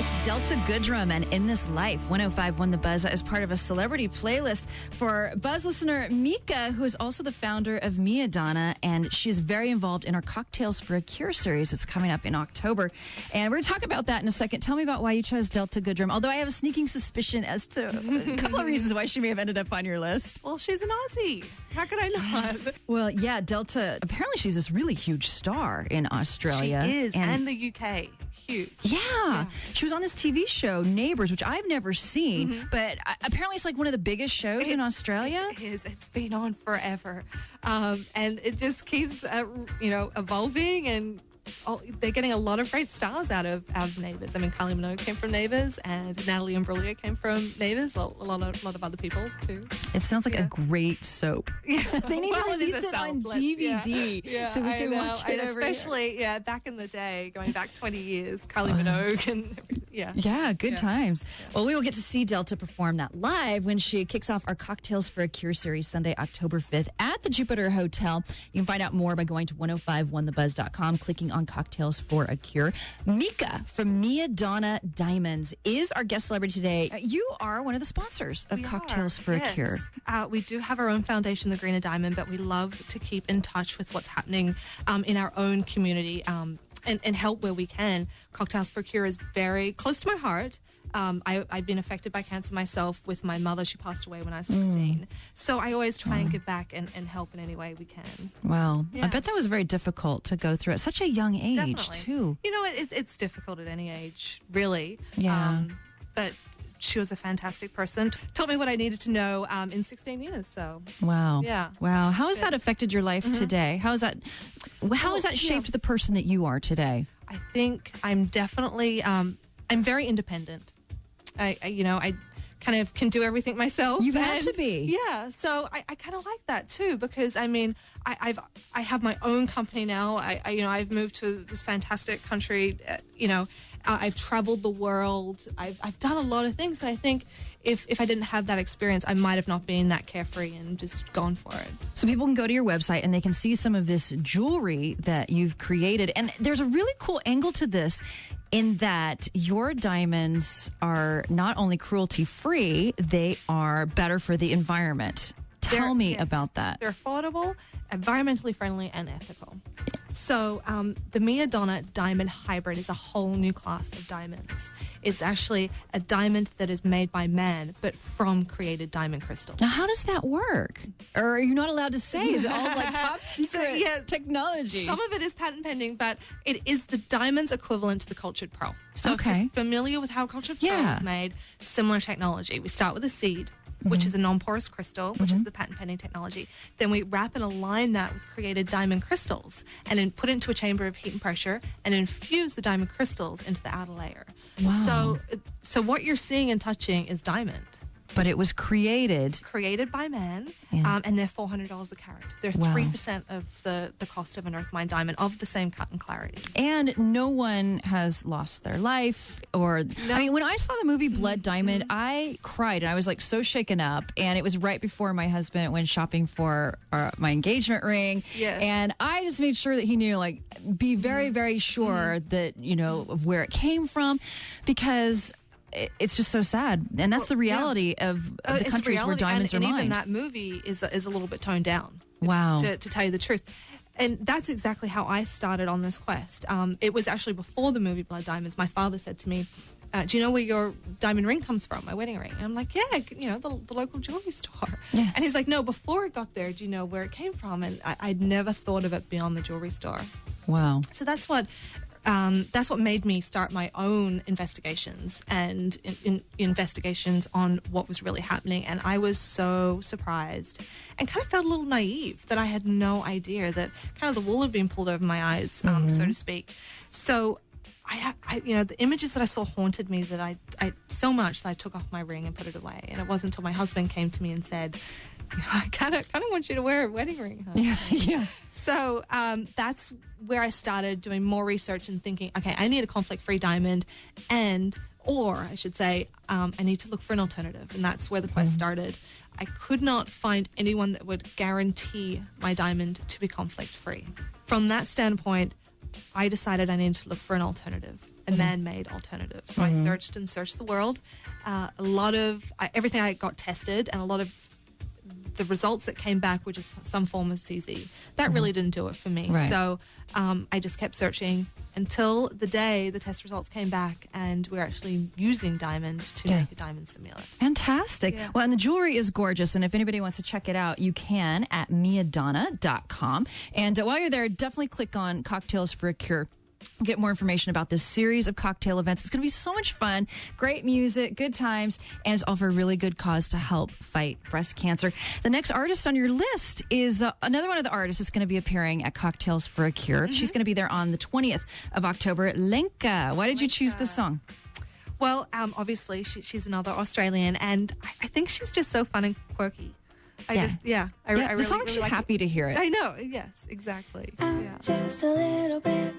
It's Delta Goodrum and In This Life. 105.1 The Buzz is part of a celebrity playlist for Buzz listener Mika, who is also the founder of MiaDonna, and she's very involved in our Cocktails for a Cure series. It's coming up in October, and we're going to talk about that in a second. Tell me about why you chose Delta Goodrum, although I have a sneaking suspicion as to a couple of reasons why she may have ended up on your list. Well, she's an Aussie. How could I not? Yes. Well, yeah, Delta, apparently she's this really huge star in Australia. She is, and the UK. Huge. Yeah. She was on this TV show, Neighbours, which I've never seen, but apparently it's like one of the biggest shows in Australia. It is. It's been on forever. And it just keeps, evolving, and they're getting a lot of great stars out of Neighbours. I mean, Kylie Minogue came from Neighbours, and Natalie Imbruglia came from Neighbours. Well, a lot of other people too. It sounds like a great soap. Yeah. They need to release it on DVD so we can watch it. Especially, back in the day, going back 20 years, Kylie Minogue and good times. Well, we will get to see Delta perform that live when she kicks off our Cocktails for a Cure series Sunday, October 5th at the Jupiter Hotel. You can find out more by going to 1051thebuzz.com, clicking on Cocktails for a Cure. Mika from MiaDonna Diamonds is our guest celebrity today. You are one of the sponsors of Cocktails for a Cure. We do have our own foundation, the Greener Diamond, but we love to keep in touch with what's happening in our own community and help where we can. Cocktails for a Cure is very close to my heart. I've been affected by cancer myself with my mother. She passed away when I was 16. So I always try and give back and help in any way we can. Wow. Yeah. I bet that was very difficult to go through at such a young age, Definitely. too. You know, it's difficult at any age, really. Yeah. But she was a fantastic person. Taught me what I needed to know in 16 years. So wow. Yeah. Wow. How has that affected your life today? How has that shaped the person that you are today? I think I'm definitely I'm very independent. I kind of can do everything myself. You've had to be. Yeah. So I kind of like that too, because I mean, I have my own company now. I've moved to this fantastic country. I've traveled the world. I've done a lot of things. And I think if I didn't have that experience, I might have not been that carefree and just gone for it. So people can go to your website and they can see some of this jewelry that you've created. And there's a really cool angle to this, in that your diamonds are not only cruelty-free, they are better for the environment. Tell me about that. They're affordable, environmentally friendly, and ethical. So the MiaDonna Diamond Hybrid is a whole new class of diamonds. It's actually a diamond that is made by man, but from created diamond crystals. Now, how does that work? Or are you not allowed to say? Is it all like top secret technology? Some of it is patent pending, but it is the diamond's equivalent to the cultured pearl. So if you're familiar with how cultured pearl is made, similar technology. We start with a seed, which is a non-porous crystal, which is the patent-pending technology. Then we wrap and align that with created diamond crystals and then put it into a chamber of heat and pressure and infuse the diamond crystals into the outer layer. Wow. So what you're seeing and touching is diamond. But it was created by man, and they're $400 a carat. They're 3% of the cost of an earth mine diamond, of the same cut and clarity. And no one has lost their life. I mean, when I saw the movie Blood Diamond, I cried. And I was like so shaken up. And it was right before my husband went shopping for my engagement ring. Yes. And I just made sure that he knew, like, be very, very sure that, of where it came from, because it's just so sad, and that's the reality of the countries where diamonds are mined. And even that movie is a little bit toned down. Wow. To tell you the truth. And that's exactly how I started on this quest. It was actually before the movie Blood Diamonds. My father said to me, do you know where your diamond ring comes from, my wedding ring? And I'm like, the local jewelry store. Yeah. And he's like, no, before it got there, do you know where it came from? And I'd never thought of it beyond the jewelry store. Wow. So that's what made me start my own investigations and investigations on what was really happening. And I was so surprised and kind of felt a little naive that I had no idea that kind of the wool had been pulled over my eyes, so to speak. So I the images that I saw haunted me, that I so much that I took off my ring and put it away. And it wasn't until my husband came to me and said, I kind of want you to wear a wedding ring, huh? Yeah. So that's where I started doing more research and thinking, okay, I need a conflict-free diamond, or I should say, I need to look for an alternative. And that's where the quest started. I could not find anyone that would guarantee my diamond to be conflict-free. From that standpoint, I decided I needed to look for an alternative. a man-made alternative. So I searched and searched the world. Everything I got tested, and a lot of the results that came back were just some form of CZ. That really didn't do it for me. Right. So I just kept searching until the day the test results came back, and we're actually using diamond to make a diamond simulant. Fantastic. Yeah. Well, and the jewelry is gorgeous. And if anybody wants to check it out, you can at MiaDonna.com. And while you're there, definitely click on Cocktails for a Cure. Get more information about this series of cocktail events. It's going to be so much fun. Great music, good times, and it's all for a really good cause to help fight breast cancer. The next artist on your list is another one of the artists that's going to be appearing at Cocktails for a Cure. She's going to be there on the 20th of October. Lenka, why did you choose this song? Well, obviously, she's another Australian, and I think she's just so fun and quirky. I the really, song makes really you like happy to hear it. I know. Yes, exactly. Just a little bit